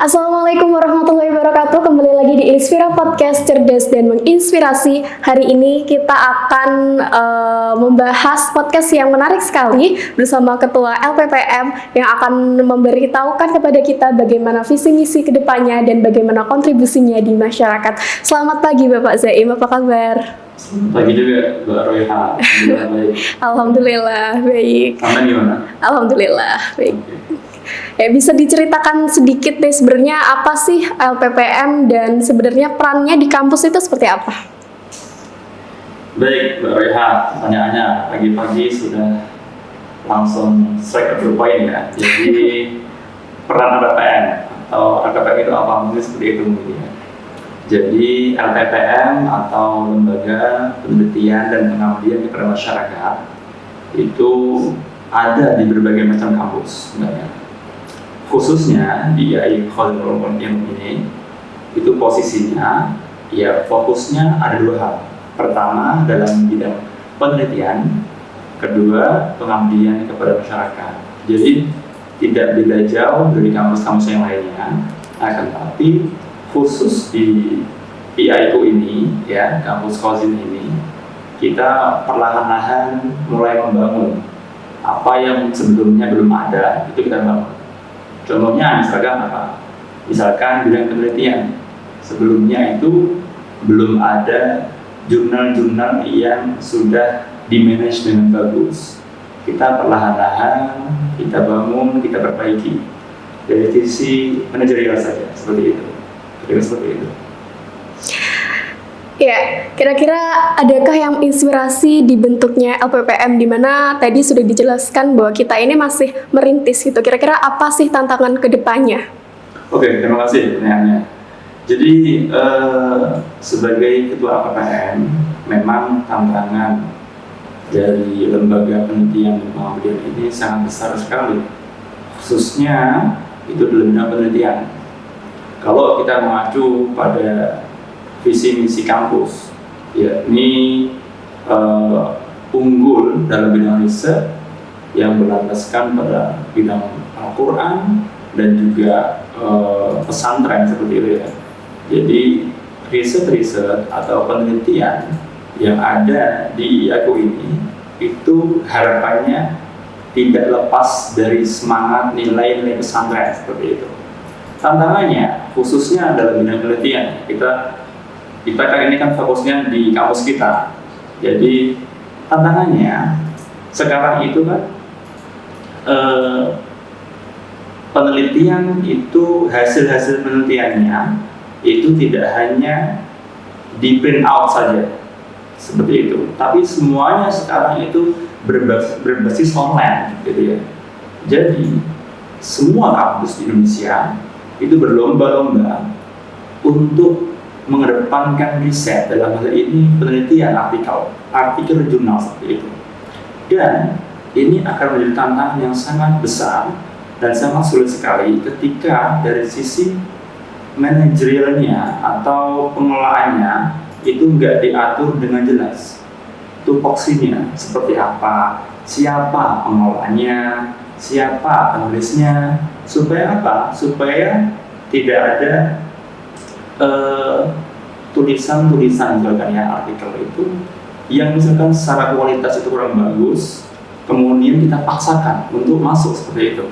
Assalamualaikum warahmatullahi wabarakatuh. Kembali lagi di Inspira Podcast, cerdas dan menginspirasi. Hari ini kita akan membahas podcast yang menarik sekali bersama Ketua LPPM yang akan memberitahukan kepada kita bagaimana visi misi kedepannya dan bagaimana kontribusinya di masyarakat. Selamat pagi Bapak Zaim, apa kabar? Pagi juga, Mbak Royha. Alhamdulillah baik. Alhamdulillah baik. Anda gimana? Alhamdulillah baik. Oke. Ya, bisa diceritakan sedikit deh sebenarnya apa sih LPPM dan sebenarnya perannya di kampus itu seperti apa? Baik, Mbak Royha. Pertanyaannya pagi-pagi sudah langsung straight to the point ya. Jadi peran LPPM atau LPPM itu apa? Mungkin seperti itu mungkin ya. Jadi LPPM atau Lembaga Penelitian dan Pengabdian kepada Masyarakat itu ada di berbagai macam kampus sebenarnya. Khususnya di IAI Khalil Mu'in ini itu posisinya ya fokusnya ada dua hal. Pertama dalam bidang penelitian, kedua pengabdian kepada masyarakat. Jadi tidak beda jauh dari kampus-kampus yang lainnya, akan tapi khusus di IAIku ini ya, kampus Khazin ini kita perlahan-lahan mulai membangun apa yang sebelumnya belum ada, itu kita bangun. Contohnya misalkan apa? Misalkan bidang penelitian. Sebelumnya itu belum ada jurnal-jurnal yang sudah dimanage dengan bagus. Kita perlahan-lahan, kita bangun, kita perbaiki. Dari sisi manajerial saja, seperti itu. Kira-kira seperti itu. Ya, kira-kira adakah yang inspirasi dibentuknya LPPM di mana tadi sudah dijelaskan bahwa kita ini masih merintis gitu. Kira-kira apa sih tantangan ke depannya? Oke, terima kasih pertanyaannya. Jadi sebagai ketua LPPM, memang tantangan dari lembaga penelitian dan pengabdian ini sangat besar sekali. Khususnya itu dalam bidang penelitian. Kalau kita mengacu pada visi misi kampus, yakni unggul dalam bidang riset yang berlandaskan pada bidang Al-Quran dan juga pesantren seperti itu ya. Jadi riset-riset atau penelitian yang ada di IAIku ini itu harapannya tidak lepas dari semangat nilai-nilai pesantren seperti itu. Tantangannya khususnya dalam bidang penelitian, kita kan ini kan fokusnya di kampus kita. Jadi tantangannya sekarang itu kan penelitian itu hasil-hasil penelitiannya itu tidak hanya di print out saja seperti itu, tapi semuanya sekarang itu berbasis online gitu ya. Jadi semua kampus di Indonesia itu berlomba-lomba untuk mengedepankan riset, dalam hal ini penelitian artikel jurnal seperti itu. Dan ini akan menjadi tantangan yang sangat besar dan sangat sulit sekali ketika dari sisi manajerialnya atau pengelolaannya itu nggak diatur dengan jelas. Tupoksinya seperti apa, siapa pengelolanya, siapa penulisnya, supaya apa? Supaya tidak ada tulisan-tulisan misalkan ya artikel itu yang misalkan secara kualitas itu kurang bagus, kemudian kita paksakan untuk masuk seperti itu.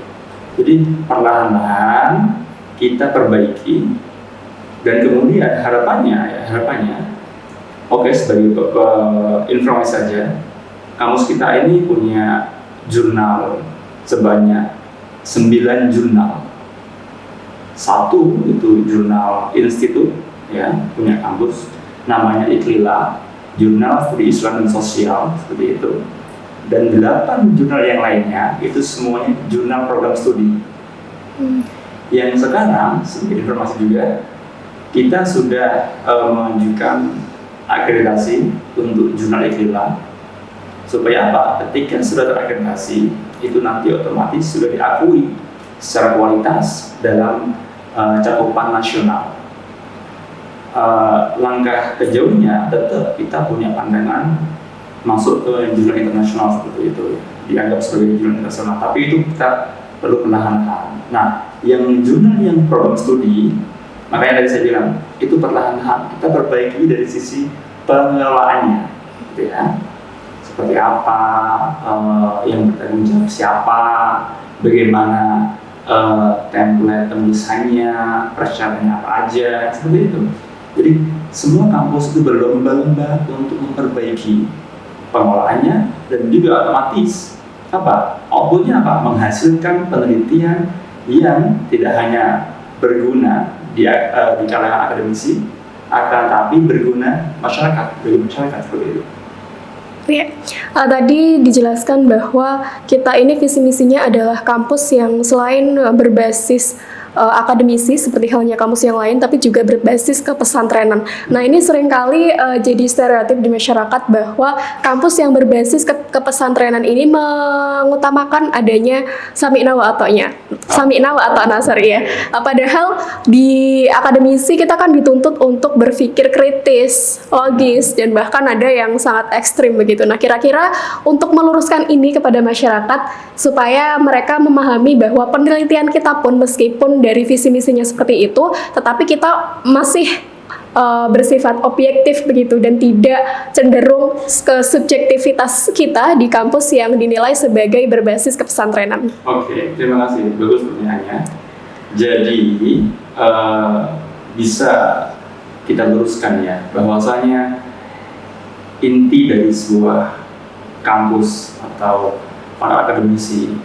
Jadi perlahan-lahan kita perbaiki dan kemudian harapannya oke, sebagai informasi saja, kampus kita ini punya jurnal sebanyak 9 jurnal. Satu itu jurnal institut ya, punya kampus namanya Iklila, jurnal studi Islam dan sosial seperti itu. Dan 8 jurnal yang lainnya itu semuanya jurnal program studi. Yang sekarang sebagai informasi juga kita sudah mengajukan akreditasi untuk jurnal Iklila supaya apa? Ketika sudah terakreditasi itu nanti otomatis sudah diakui secara kualitas dalam cakupan nasional. Langkah kejauhnya tetap kita punya pandangan masuk ke jurnal internasional seperti itu, dianggap sebagai jurnal internasional, tapi itu kita perlu perlahan-lahan. Nah, yang jurnal yang problem studi, makanya tadi saya bilang itu perlahan-lahan kita perbaiki dari sisi pengelolaannya, gitu ya. Seperti apa, yang bertanggung jawab siapa, bagaimana template tulisannya, persyaratannya apa aja, seperti itu. Jadi semua kampus itu berlomba-lomba untuk memperbaiki pengelolaannya dan juga otomatis outputnya menghasilkan penelitian yang tidak hanya berguna di kalangan akademisi, akan tapi berguna bagi masyarakat seperti itu. Ya, tadi dijelaskan bahwa kita ini visi misinya adalah kampus yang selain berbasis akademisi seperti halnya kampus yang lain, tapi juga berbasis kepesantrenan. Nah, ini seringkali jadi stereotip di masyarakat bahwa kampus yang berbasis kepesantrenan ini mengutamakan adanya sami'na wa ata'na ya. Padahal di akademisi kita kan dituntut untuk berpikir kritis, logis, dan bahkan ada yang sangat ekstrim begitu. Nah, kira-kira untuk meluruskan ini kepada masyarakat supaya mereka memahami bahwa penelitian kita pun meskipun dari visi misinya seperti itu, tetapi kita masih bersifat objektif begitu dan tidak cenderung ke subjektivitas kita di kampus yang dinilai sebagai berbasis kepesantrenan. Oke, terima kasih, bagus pertanyaannya. Jadi bisa kita luruskan ya, bahwasanya inti dari sebuah kampus atau para akademisi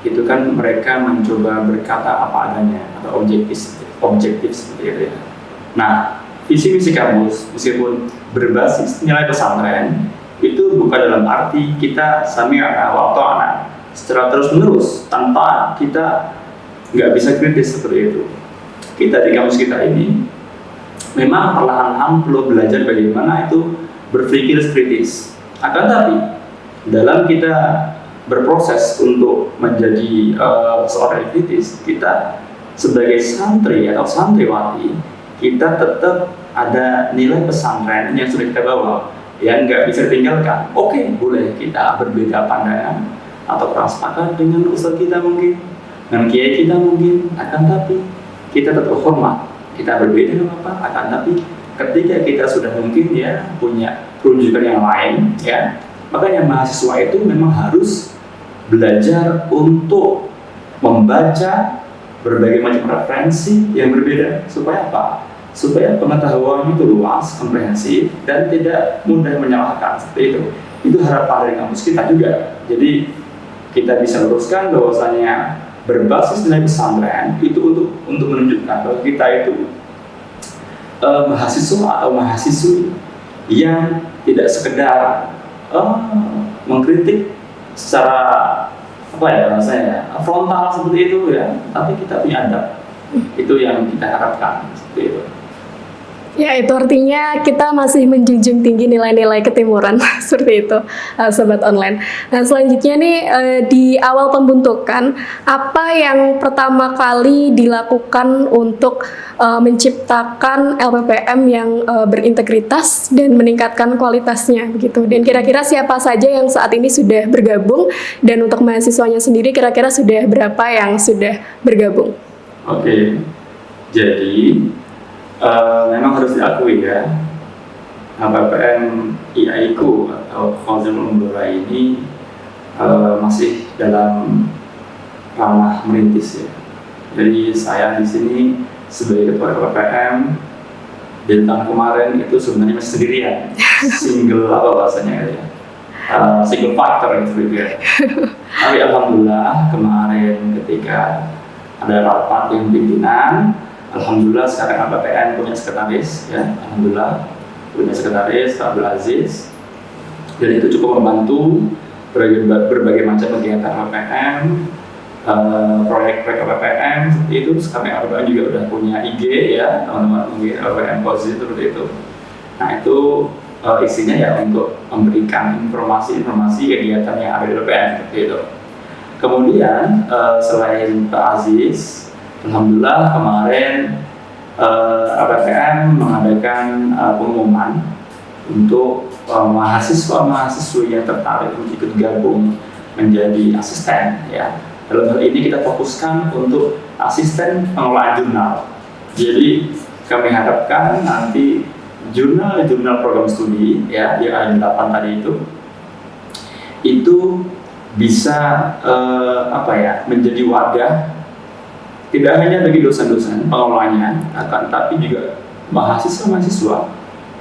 itu kan mereka mencoba berkata apa adanya atau objektif seperti itu ya. Nah, visi misi kampus meskipun berbasis nilai pesantren itu bukan dalam arti kita sami'na wa ata'na secara terus menerus tanpa kita nggak bisa kritis seperti itu. Kita di kampus kita ini memang perlahan-lahan perlu belajar bagaimana itu berpikir kritis. Akan tapi dalam kita berproses untuk menjadi seorang kritis, kita sebagai santri atau santriwati, kita tetap ada nilai pesantren yang sudah kita bawa yang nggak bisa ditinggalkan. Oke, boleh kita berbeda pandangan atau kurang sepakat dengan ustaz kita mungkin, dengan kiai kita mungkin, akan tapi kita tetap hormat. Kita berbeda dengan apa? Akan tapi ketika kita sudah mungkin ya punya rujukan yang lain ya, makanya mahasiswa itu memang harus belajar untuk membaca berbagai macam referensi yang berbeda supaya apa? Supaya pengetahuan itu luas, komprehensif dan tidak mudah menyalahkan seperti itu. Itu harapan dari kampus kita juga. Jadi kita bisa luruskan bahwasanya berbasis nilai pesantren itu untuk menunjukkan bahwa kita itu mahasiswa atau mahasiswi yang tidak sekedar mengkritik secara frontal seperti itu ya, tapi kita punya adab. Itu yang kita harapkan seperti itu. Ya, itu artinya kita masih menjunjung tinggi nilai-nilai ketimuran seperti itu, sobat online. Nah, selanjutnya nih di awal pembentukan, apa yang pertama kali dilakukan untuk menciptakan LPPM yang berintegritas dan meningkatkan kualitasnya begitu. Dan kira-kira siapa saja yang saat ini sudah bergabung, dan untuk mahasiswanya sendiri kira-kira sudah berapa yang sudah bergabung? Oke. Jadi memang harus diakui ya, LPPM IAIKU atau Khazanul Umroh ini masih dalam ranah merintis ya. Jadi saya di sini sebagai ketua LPPM dari tahun kemarin itu sebenarnya masih sendirian, single single factor gitu ya. Tapi alhamdulillah kemarin ketika ada rapat yang pimpinan, alhamdulillah sekarang LPPM punya sekretaris ya, alhamdulillah punya sekretaris Pak Abdul Aziz. Dan itu cukup membantu berbagai macam kegiatan LPPM, proyek-proyek LPPM seperti itu. Sekarang LPPM juga udah punya IG ya, teman-teman mungkin LPPM Positif seperti itu. Nah itu isinya ya untuk memberikan informasi-informasi kegiatan yang ada di LPPM seperti itu. Kemudian selain Pak Aziz, alhamdulillah kemarin LPPM mengadakan pengumuman untuk mahasiswa-mahasiswa yang tertarik untuk ikut gabung menjadi asisten ya. Dalam hal ini kita fokuskan untuk asisten pengelola jurnal. Jadi kami harapkan nanti jurnal program studi ya yang ada 8 tadi itu bisa menjadi wadah tidak hanya bagi dosen-dosen pengelolanya, akan tapi juga mahasiswa-mahasiswa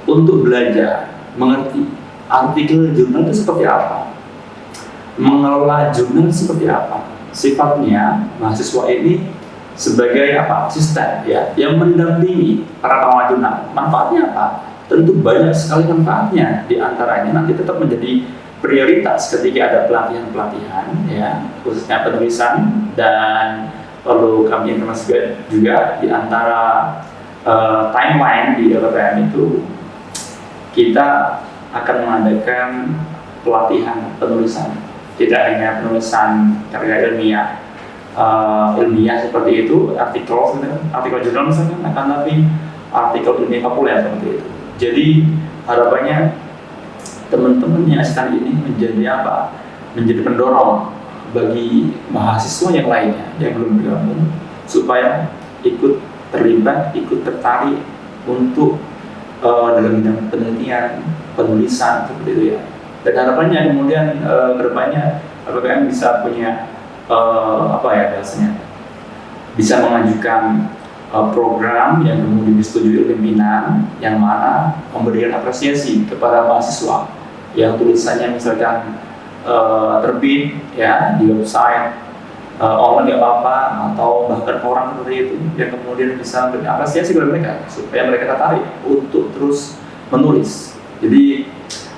untuk belajar mengerti artikel jurnal itu seperti apa, mengelola jurnal seperti apa. Sifatnya mahasiswa ini sebagai asisten ya yang mendampingi para pengelola jurnal. Manfaatnya apa? Tentu banyak sekali manfaatnya. Di antaranya nanti tetap menjadi prioritas ketika ada pelatihan-pelatihan ya, khususnya penulisan, dan perlu kami informasikan juga di antara timeline di LPM itu kita akan mengadakan pelatihan penulisan, tidak hanya penulisan karya ilmiah seperti itu, artikel jurnal misalkan, akan tapi artikel ilmiah populer seperti itu. Jadi harapannya teman-teman yang asisten ini menjadi pendorong bagi mahasiswa yang lainnya yang belum bergabung supaya ikut terlibat, ikut tertarik untuk dalam bidang penelitian, penulisan seperti itu ya. Dan harapannya kemudian kedepannya LPM bisa punya bisa mengajukan program yang kemudian disetujui oleh pimpinan, yang mana memberikan apresiasi kepada mahasiswa yang tulisannya misalkan terbit ya di website online nggak apa-apa, atau bahkan orang seperti itu yang kemudian bisa memberikan apresiasi kepada mereka supaya mereka tertarik untuk terus menulis. Jadi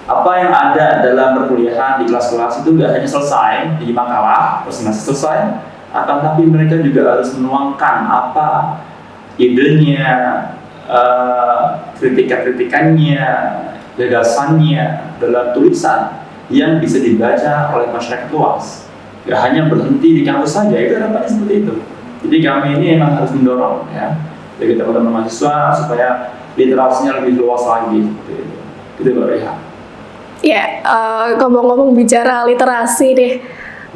apa yang ada dalam perkuliahan di kelas-kelas itu nggak hanya selesai di makalah presentasi selesai, akan tapi mereka juga harus menuangkan apa idenya, kritikannya, gagasannya dalam tulisan yang bisa dibaca oleh masyarakat luas. Gak hanya berhenti di kampus saja, itu harapannya seperti itu. Jadi kami ini memang harus mendorong ya dari teman-teman mahasiswa supaya literasinya lebih luas lagi seperti itu. Gitu Mbak Reha. Ya, ngomong-ngomong bicara literasi deh.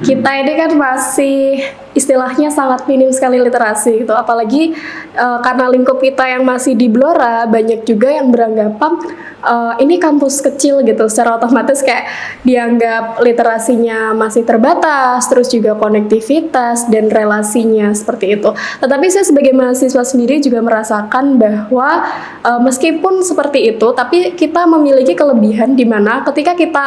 Kita ini kan masih istilahnya sangat minim sekali literasi gitu, apalagi karena lingkup kita yang masih di Blora, banyak juga yang beranggapan ini kampus kecil gitu, secara otomatis kayak dianggap literasinya masih terbatas, terus juga konektivitas dan relasinya seperti itu. Tetapi saya sebagai mahasiswa sendiri juga merasakan bahwa meskipun seperti itu, tapi kita memiliki kelebihan di mana ketika kita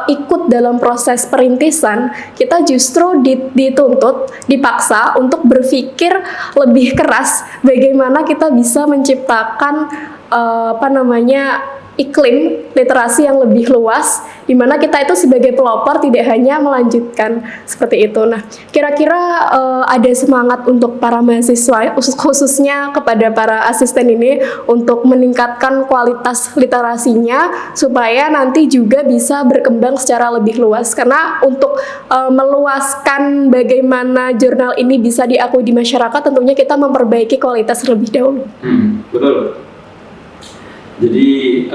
ikut dalam proses perintisan, kita justru dituntut, dipaksa untuk berpikir lebih keras bagaimana kita bisa menciptakan iklim literasi yang lebih luas, di mana kita itu sebagai pelopor tidak hanya melanjutkan seperti itu. Nah, kira-kira ada semangat untuk para mahasiswa, khususnya kepada para asisten ini, untuk meningkatkan kualitas literasinya supaya nanti juga bisa berkembang secara lebih luas. Karena untuk meluaskan bagaimana jurnal ini bisa diakui di masyarakat, tentunya kita memperbaiki kualitas terlebih dahulu. Betul. Jadi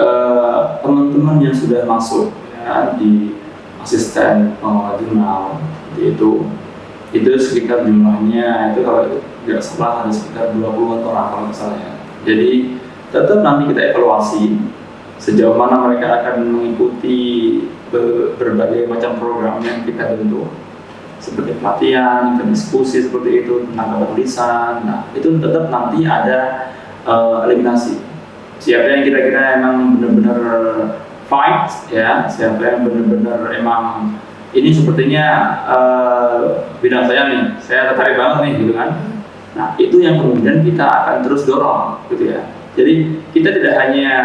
teman-teman yang sudah masuk ya, di asisten pengelola jurnal itu sekitar jumlahnya itu kalau tidak salah ada sekitar 20-an orang kalau nggak salah ya. Jadi tetap nanti kita evaluasi sejauh mana mereka akan mengikuti berbagai macam program yang kita bentuk, seperti pelatihan, diskusi seperti itu tentang penulisan. Nah itu tetap nanti ada eliminasi. Siapa yang kira-kira emang benar-benar fight ya, siapa yang benar-benar emang ini sepertinya bidang saya nih, saya tertarik banget nih gitu kan. Nah itu yang kemudian kita akan terus dorong gitu ya. Jadi kita tidak hanya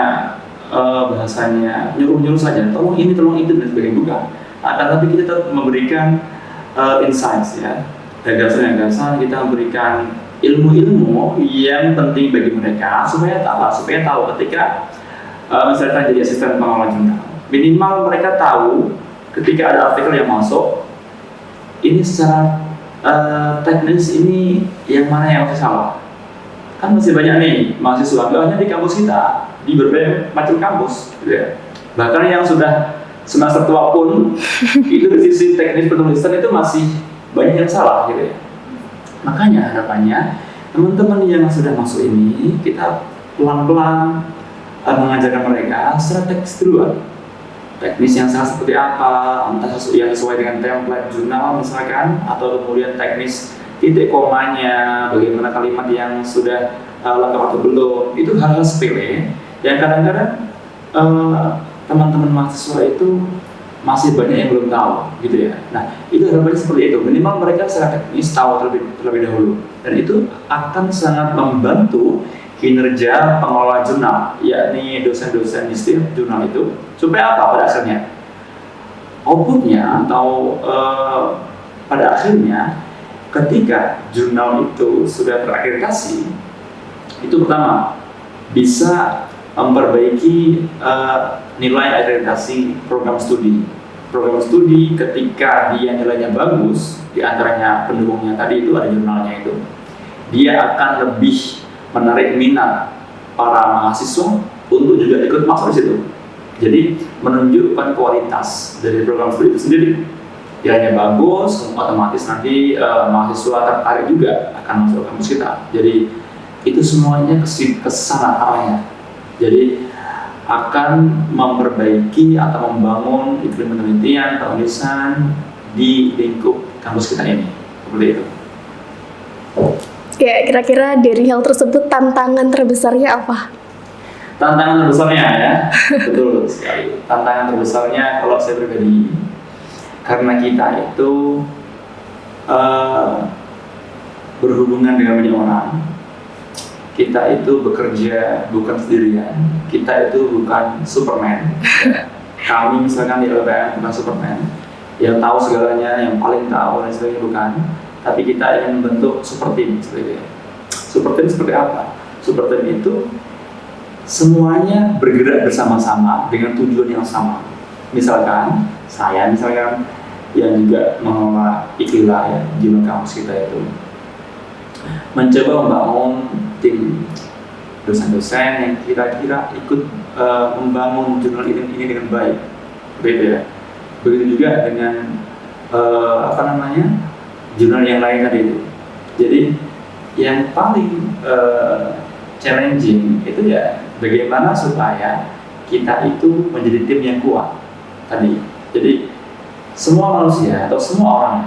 bahasanya nyuruh-nyuruh saja, tolong ini, tolong itu dan sebagainya, bukan. Akan tapi kita tetap memberikan insights ya, gagasan-gagasan, kita memberikan ilmu-ilmu yang penting bagi mereka supaya tahu ketika misalkan jadi asisten pengelola jurnal, minimal mereka tahu ketika ada artikel yang masuk ini secara teknis ini yang mana yang masih salah. Kan masih banyak nih mahasiswa, gak hanya di kampus kita, di berbagai macam kampus gitu ya. Bahkan yang sudah semester tua pun itu dari sisi teknis penulisan itu masih banyak yang salah gitu ya. Makanya harapannya teman-teman yang sudah masuk ini kita pelan-pelan mengajarkan mereka secara teknis duluan. Teknis yang salah seperti apa, entah yang sesuai dengan template jurnal misalkan, atau kemudian teknis titik komanya, bagaimana kalimat yang sudah lengkap atau belum. Itu hal-hal sepele yang kadang-kadang teman-teman mahasiswa itu masih banyak yang belum tahu gitu ya. Nah, itu harapannya seperti itu. Minimal mereka secara teknis tahu terlebih dahulu, dan itu akan sangat membantu kinerja pengelola jurnal, yakni dosen-dosen di setiap jurnal itu. Supaya apa pada akhirnya? Outputnya atau pada akhirnya ketika jurnal itu sudah terakreditasi, itu pertama bisa memperbaiki nilai akreditasi program studi. Program studi ketika dia nilainya bagus, diantaranya pendukungnya tadi itu ada jurnalnya itu, dia akan lebih menarik minat para mahasiswa untuk juga ikut masuk di situ. Jadi menunjukkan kualitas dari program studi itu sendiri. Nilainya bagus, otomatis nanti mahasiswa tertarik juga akan masuk kampus kita. Jadi itu semuanya ke sana arahnya. Jadi akan memperbaiki atau membangun iklim penelitian, penulisan di lingkup kampus kita ini. Seperti itu. Ya, kira-kira dari hal tersebut tantangan terbesarnya apa? Tantangan terbesarnya ya, betul sekali. Tantangan terbesarnya kalau saya pribadi, karena kita itu berhubungan dengan banyak orang, kita itu bekerja bukan sendirian, kita itu bukan Superman. Kami misalkan di LPM bukan Superman yang tahu segalanya, yang paling tahu dan sebagainya, bukan. Tapi kita ingin membentuk super team seperti itu. Super team seperti apa? Super team itu semuanya bergerak bersama-sama dengan tujuan yang sama. Misalkan saya yang juga mengelola Iklila ya, jurnal kampus kita itu mencoba membangun tim dosen-dosen yang kira-kira ikut membangun jurnal ini dengan baik, begitu ya. Begitu juga dengan jurnal yang lain tadi itu. Jadi yang paling challenging itu ya bagaimana supaya kita itu menjadi tim yang kuat tadi. Jadi semua manusia atau semua orang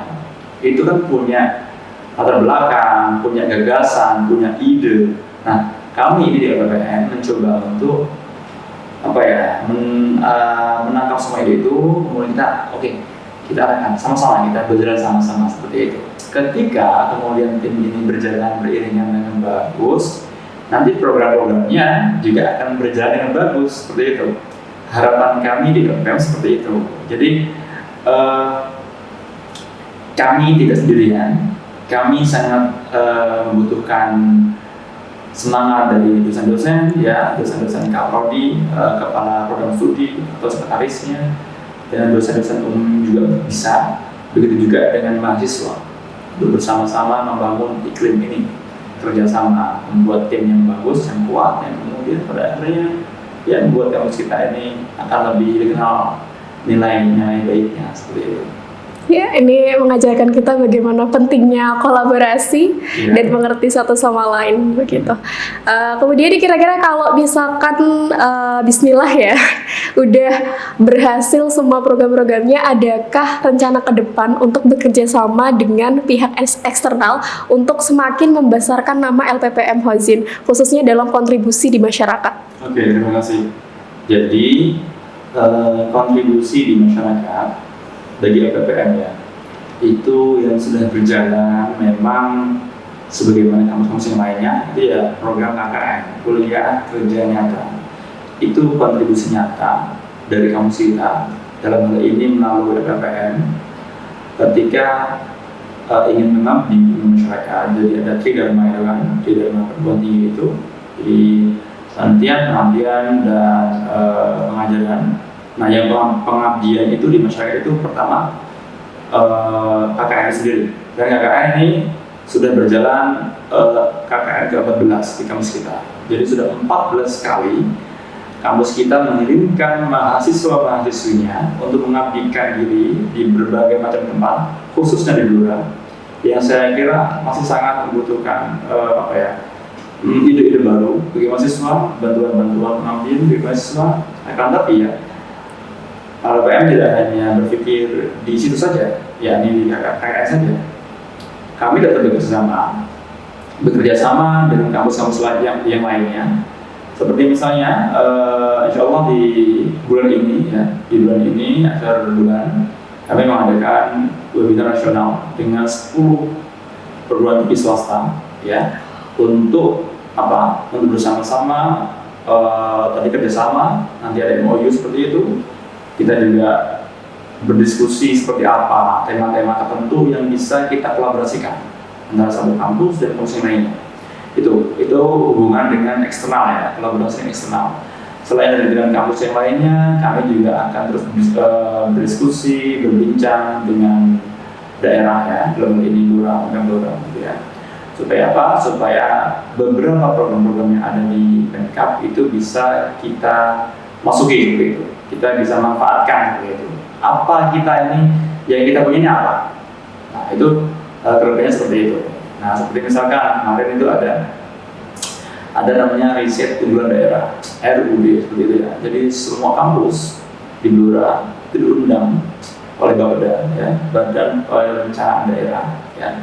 itu kan punya latar belakang, punya gagasan, punya ide. Nah, kami ini di LPPN mencoba untuk menangkap semua ide itu, kemudian kita akan sama-sama, kita berjalan sama-sama seperti itu. Ketika kemudian tim ini berjalan beriringan dengan bagus, nanti program-programnya juga akan berjalan dengan bagus seperti itu. Harapan kami di LPM seperti itu. Jadi kami tidak sendirian, kami sangat membutuhkan semangat dari dosen-dosen, ya, dosen-dosen Kaprodi, kepala program studi atau sekretarisnya, dan dosen-dosen umum juga bisa. Begitu juga dengan mahasiswa, untuk bersama-sama membangun iklim ini, kerjasama, membuat tim yang bagus, yang kuat, yang kemudian pada akhirnya ya membuat kampus kita ini akan lebih dikenal nilai-nilai baiknya seperti itu. Ya, ini mengajarkan kita bagaimana pentingnya kolaborasi dan mengerti satu sama lain begitu. Kemudian kira-kira kalau misalkan Bismillah ya, udah berhasil semua program-programnya, adakah rencana ke depan untuk bekerja sama dengan pihak eksternal untuk semakin membesarkan nama LPPM Hozin, khususnya dalam kontribusi di masyarakat? Oke, terima kasih. Jadi kontribusi di masyarakat bagi LPPM ya, itu yang sudah berjalan memang sebagaimana kampus-kampus yang lainnya, itu ya program KKN, kuliah kerja nyata. Itu kontribusi nyata dari kampus kita dalam hal ini melalui LPPM ketika ingin mengabdi di masyarakat. Jadi ada tridharma itu kan, tridharma perguruan tinggi itu di santian, pengabdian, dan pengajaran. Nah, yang pengabdian itu di masyarakat itu pertama KKN sendiri. Dan KKN ini sudah berjalan KKN ke-14 di kampus kita. Jadi sudah 14 kali kampus kita mengirimkan mahasiswa-mahasiswinya untuk mengabdikan diri di berbagai macam tempat, khususnya di Blora, yang saya kira masih sangat membutuhkan ide-ide baru bagi mahasiswa, bantuan-bantuan pengambilan bagi mahasiswa. Akan tapi ya, LPM tidak hanya berpikir di situ saja, yakni di KKN saja. Kami tetap bekerja sama dengan kampus-kampus yang lainnya. Seperti misalnya, insya Allah di bulan ini akhir bulan kami mengadakan webinar nasional dengan 10 perguruan tinggi swasta, ya, untuk bersama-sama tadi kerjasama, nanti ada MOU seperti itu. Kita juga berdiskusi seperti apa tema-tema tertentu yang bisa kita kolaborasikan antara satu kampus dan kampus yang lainnya. Itu hubungan dengan eksternal, ya, kolaborasi eksternal. Selain dengan kampus yang lainnya, kami juga akan terus berdiskusi, berbincang dengan daerah, ya, dalam ini Blora, gitu ya. Supaya apa? Supaya beberapa program-program yang ada di Pemkab itu bisa kita masuki, gitu. Kita bisa manfaatkan, gitu. Apa kita ini, yang kita punya ini apa? Nah, itu kelebihannya seperti itu. Nah, seperti misalkan kemarin itu ada namanya riset unggulan daerah, RUD, seperti itu ya. Jadi semua kampus di Blora itu diundang oleh Bapeda, ya, Badan Perencanaan Daerah, ya,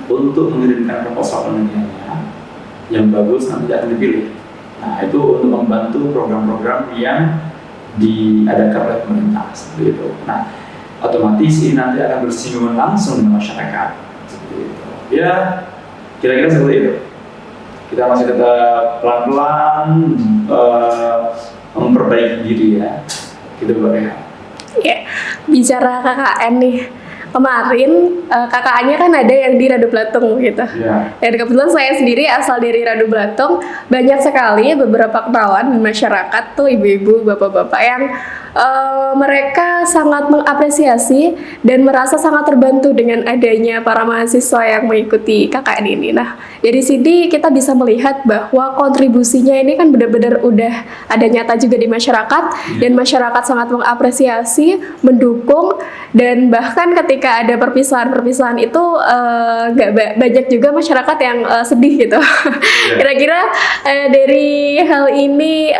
untuk mengirimkan proposal penelitiannya yang bagus, nanti akan dipilih. Nah, itu untuk membantu program-program yang diadakan oleh pemerintah, seperti itu. Nah, otomatis ini nanti akan bersinggungan langsung dengan masyarakat, seperti itu. Ya, kira-kira seperti itu. Kita masih tetap pelan-pelan memperbaiki diri, ya, gitu Mbak Reha. Ya, bicara KKN nih, kemarin KKN-nya kan ada yang di Radu Blatung gitu. Ya. Dan kebetulan saya sendiri asal dari Radu Blatung, banyak sekali beberapa kenalan di masyarakat tuh ibu-ibu, bapak-bapak yang mereka sangat mengapresiasi dan merasa sangat terbantu dengan adanya para mahasiswa yang mengikuti KKN ini. Nah, dari sini kita bisa melihat bahwa kontribusinya ini kan benar-benar udah ada nyata juga di masyarakat, dan masyarakat sangat mengapresiasi, mendukung, dan bahkan ketika ada perpisahan-perpisahan itu banyak juga masyarakat yang sedih gitu. Kira-kira dari hal ini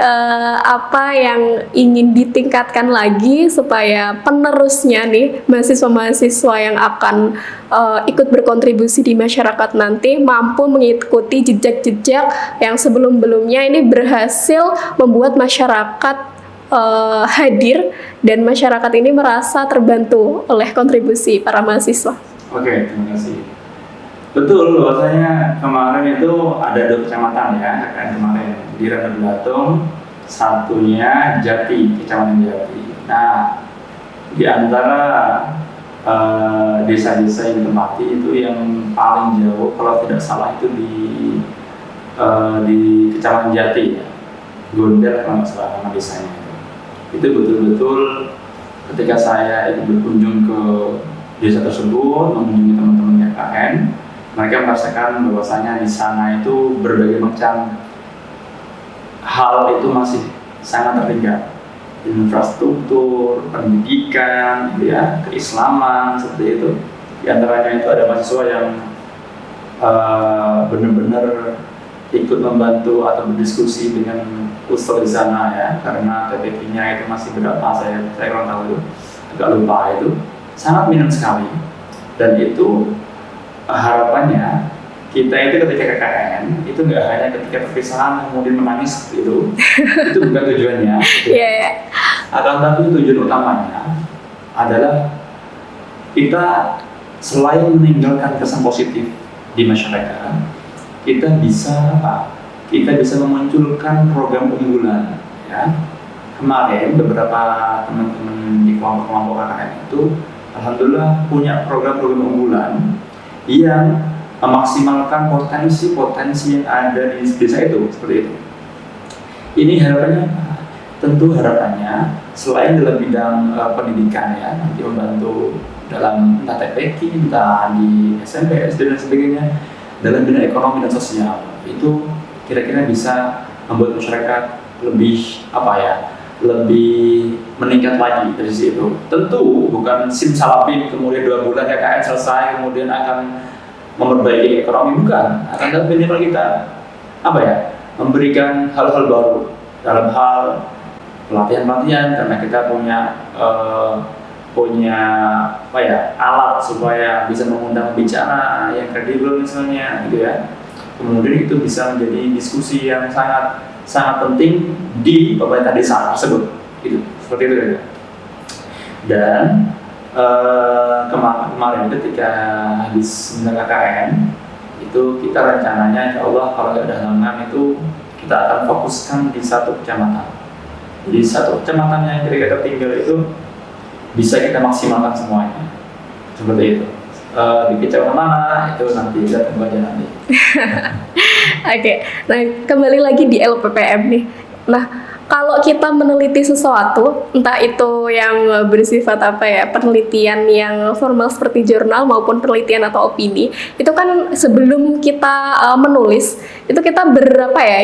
apa yang ingin ditingkatkan lagi supaya penerusnya nih mahasiswa-mahasiswa yang akan ikut berkontribusi di masyarakat nanti mampu mengikuti jejak-jejak yang sebelum-belumnya ini berhasil membuat masyarakat hadir dan masyarakat ini merasa terbantu oleh kontribusi para mahasiswa. Oke, terima kasih. Betul, bahwasanya kemarin itu ada 2 kecamatan, ya, kan, kemarin di Radu Blatung, satunya Jati, Kecamatan Jati. Nah, di antara desa-desa yang ditempati itu yang paling jauh, kalau tidak salah itu di Kecamatan Jati, ya. Gondel kalau nggak salah nama desanya. Itu betul-betul ketika saya itu berkunjung ke desa tersebut, mengunjungi teman-teman KKN, mereka merasakan bahwasanya di sana itu berbagai macam hal itu masih sangat tertinggal. Infrastruktur, pendidikan, ya, keislaman, seperti itu. Di antaranya itu ada mahasiswa yang benar-benar ikut membantu atau berdiskusi dengan ustadz di sana, ya, karena TPK-nya itu masih berapa, saya kurang tahu itu, agak lupa itu, sangat minim sekali. Dan itu harapannya kita itu ketika KKN itu nggak hanya ketika perpisahan kemudian menangis itu bukan tujuannya. Yeah. Akan tapi tujuan utamanya adalah kita selain meninggalkan kesan positif di masyarakat, kita bisa memunculkan program unggulan, ya. Kemarin beberapa teman-teman di kelompok-kelompok KKN itu alhamdulillah punya program-program unggulan yang memaksimalkan potensi-potensi yang ada di desa itu, seperti itu. Ini harapannya apa? Tentu harapannya selain dalam bidang pendidikan, ya, nanti membantu dalam entah TPK, entah di SMP, SD dan sebagainya, dalam bidang ekonomi dan sosial itu kira-kira bisa membuat masyarakat lebih lebih meningkat lagi dari situ. Tentu bukan simsalabim kemudian 2 bulan KKN selesai kemudian akan memperbaiki ekonomi, bukan. Akan tapi minimal kita memberikan hal-hal baru dalam hal pelatihan karena kita punya alat supaya bisa mengundang bicara yang kredibel misalnya gitu ya. Kemudian itu bisa menjadi diskusi yang sangat penting di pemerintah desa tersebut, gitu, seperti itu ya. Dan kemarin ketika habis KKN itu kita rencananya insya Allah kalau nggak ada halangan itu kita akan fokuskan di 1 kecamatan. Jadi 1 kecamatan yang kira-kira tertinggal itu bisa kita maksimalkan semuanya, seperti itu. Di kecamatan mana itu nanti kita tunggu aja nanti. Oke, nah kembali lagi di LPPM nih. Nah, kalau kita meneliti sesuatu, entah itu yang bersifat penelitian yang formal seperti jurnal maupun penelitian atau opini, itu kan sebelum kita menulis, itu kita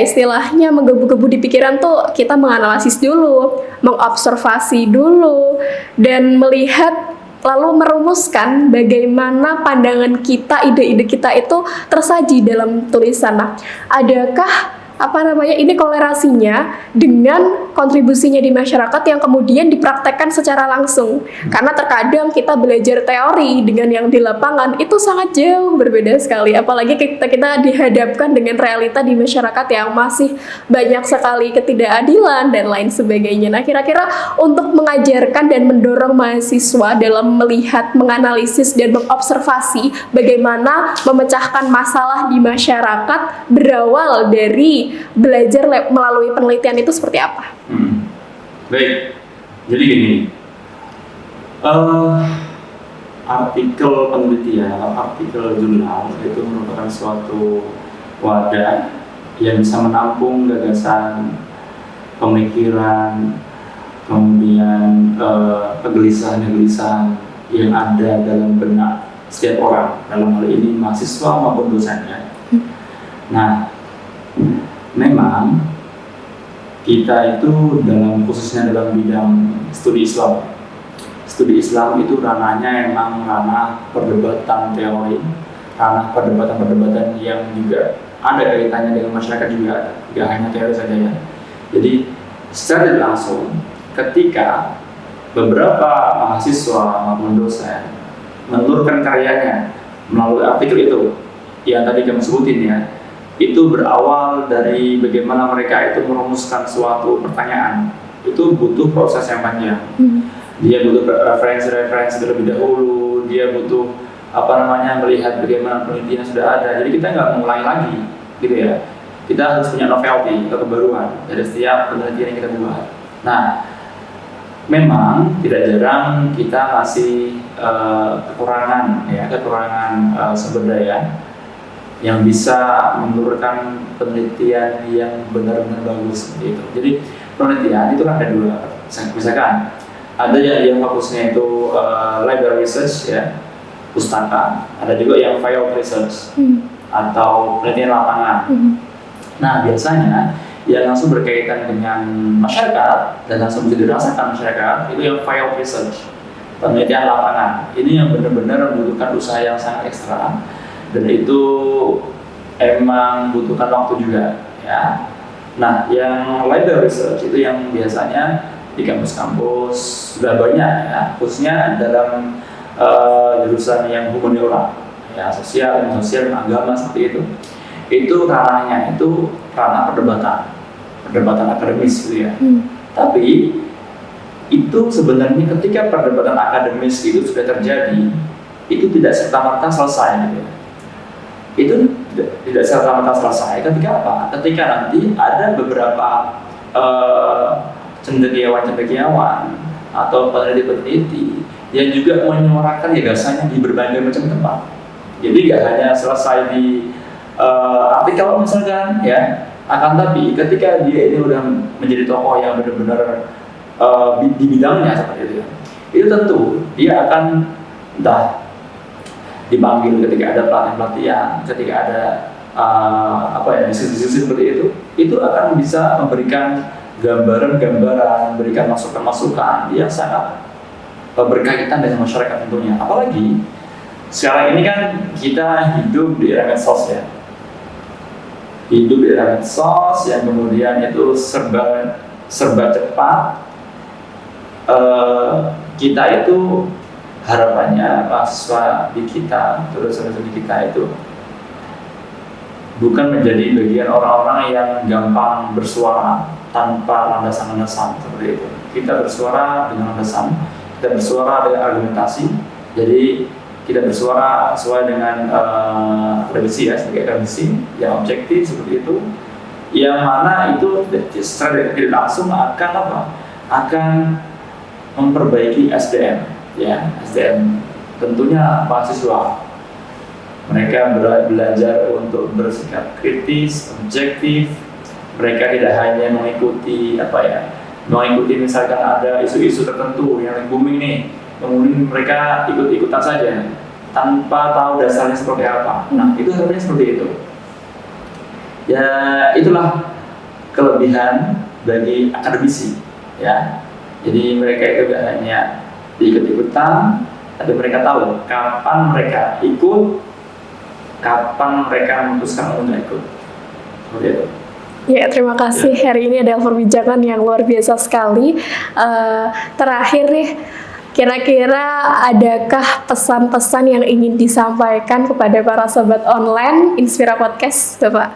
istilahnya menggebu-gebu di pikiran tuh kita menganalisis dulu, mengobservasi dulu, dan melihat lalu merumuskan bagaimana pandangan kita, ide-ide kita itu tersaji dalam tulisan. Nah, adakah ini kolerasinya dengan kontribusinya di masyarakat yang kemudian dipraktekkan secara langsung? Karena terkadang kita belajar teori dengan yang di lapangan itu sangat jauh berbeda sekali. Apalagi kita dihadapkan dengan realita di masyarakat yang masih banyak sekali ketidakadilan dan lain sebagainya. Nah, kira-kira untuk mengajarkan dan mendorong mahasiswa dalam melihat, menganalisis dan mengobservasi bagaimana memecahkan masalah di masyarakat berawal dari belajar melalui penelitian itu seperti apa? Baik, jadi gini, artikel penelitian atau artikel jurnal itu merupakan suatu wadah yang bisa menampung gagasan, pemikiran, kemudian kegelisahan yang ada dalam benak setiap orang, dalam hal ini mahasiswa maupun dosennya. Nah, memang kita itu khususnya dalam bidang studi Islam. Studi Islam itu ranahnya emang ranah perdebatan teori, ranah perdebatan yang juga ada kaitannya dengan masyarakat juga, tidak hanya teori saja ya. Jadi secara langsung ketika beberapa mahasiswa maupun dosen menelurkan karyanya melalui artikel itu yang tadi kamu sebutin ya, itu berawal dari bagaimana mereka itu merumuskan suatu pertanyaan. Itu butuh proses yang panjang. Dia butuh referensi terlebih dahulu, dia butuh melihat bagaimana penelitian sudah ada. Jadi kita nggak mengulangi lagi, gitu ya. Kita harus punya novelty atau kebaruan dari setiap penelitian yang kita buat. Nah, memang tidak jarang kita masih kekurangan sumber daya yang bisa menurunkan penelitian yang benar-benar bagus seperti itu. Jadi penelitian itu kan ada 2, misalkan ada yang fokusnya itu library research ya, pustaka, ada juga yang field research atau penelitian lapangan. Nah, biasanya yang langsung berkaitan dengan masyarakat dan langsung bisa dirasakan masyarakat itu yang field research, penelitian lapangan. Ini yang benar-benar membutuhkan usaha yang sangat ekstra. Dan itu emang butuhkan waktu juga ya. Nah, yang library research itu yang biasanya di kampus-kampus sudah banyak ya, khususnya dalam jurusan yang humaniora ya, sosial, agama seperti itu. Itu ranahnya itu ranah perdebatan akademis gitu ya. Tapi itu sebenarnya ketika perdebatan akademis itu sudah terjadi, itu tidak serta-merta selesai gitu ya. Itu tidak serta-merta selesai ketika apa? Ketika nanti ada beberapa cendekiawan atau peneliti-peneliti yang juga menyuarakan gagasannya di berbagai macam tempat. Jadi nggak hanya selesai di artikel misalkan ya, akan tapi ketika dia ini udah menjadi tokoh yang benar-benar di bidangnya seperti itu ya, itu tentu dia akan entah dipanggil ketika ada pelatihan, ketika ada diskusi seperti itu akan bisa memberikan gambaran-gambaran, berikan masukan-masukan yang sangat berkaitan dengan masyarakat tentunya. Apalagi sekarang ini kan kita hidup di era medsos ya, hidup di era medsos yang kemudian itu serba cepat. Kita itu harapannya mahasiswa di kita, terus di kita itu bukan menjadi bagian orang-orang yang gampang bersuara tanpa landasan-landasan seperti itu. Kita bersuara dengan landasan, kita bersuara dengan argumentasi. Jadi kita bersuara sesuai dengan akademisi ya, sebagai akademisi yang objektif seperti itu. Yang mana itu secara tidak langsung akan apa? Akan memperbaiki SDM, ya SDM tentunya mahasiswa. Mereka belajar untuk bersikap kritis, objektif. Mereka tidak hanya mengikuti mengikuti misalkan ada isu-isu tertentu yang lagi booming nih, kemudian mereka ikut-ikutan saja tanpa tahu dasarnya seperti apa. Nah, itu harusnya seperti itu. Ya, itulah kelebihan bagi akademisi, ya. Jadi mereka itu tidak hanya ikut-ikutan, tapi mereka tahu kapan mereka ikut, kapan mereka memutuskan untuk ikut. Seperti itu. Ya, terima kasih. Hari ini ada perbincangan yang luar biasa sekali. Terakhir nih, kira-kira adakah pesan-pesan yang ingin disampaikan kepada para sobat online Inspira Podcast, Bapak?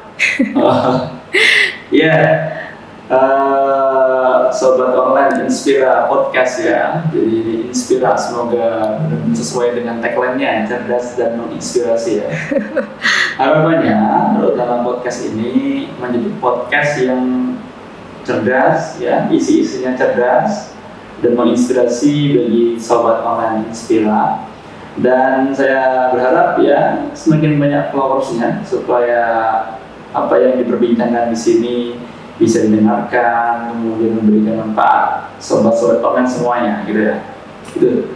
Sobat online Inspira Podcast ya. Jadi Inspira, semoga sesuai dengan tagline-nya, cerdas dan menginspirasi ya. Harapannya dalam podcast ini menjadi podcast yang cerdas ya, isi-isinya cerdas dan menginspirasi bagi sobat online Inspira. Dan saya berharap ya semakin banyak followersnya supaya apa yang diperbincangkan di sini bisa didengarkan, kemudian memberikan manfaat sobat-sobat online semuanya, gitu ya. Gitu.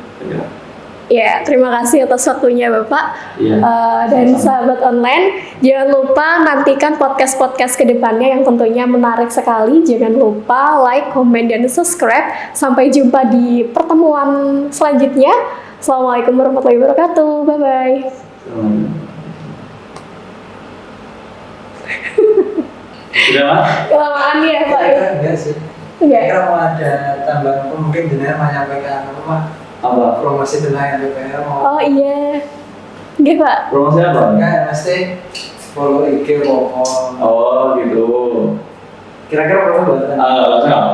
Ya, terima kasih atas waktunya Bapak. Ya, dan sahabat online, jangan lupa nantikan podcast-podcast kedepannya yang tentunya menarik sekali. Jangan lupa like, komen, dan subscribe. Sampai jumpa di pertemuan selanjutnya. Assalamualaikum warahmatullahi wabarakatuh. Bye-bye. Sudah Mas? Kelamaan ya Pak. Enggak sih. Enggak. Kira mau ada tambahan mungkin jenengan menyampaikan Apa? promosi dengan DPR mau. Oh iya. Enggak Pak. Promosi apa? Enggak, mesti follow IG Popon. Oh gitu. Kira-kira berapa buat? Enggak.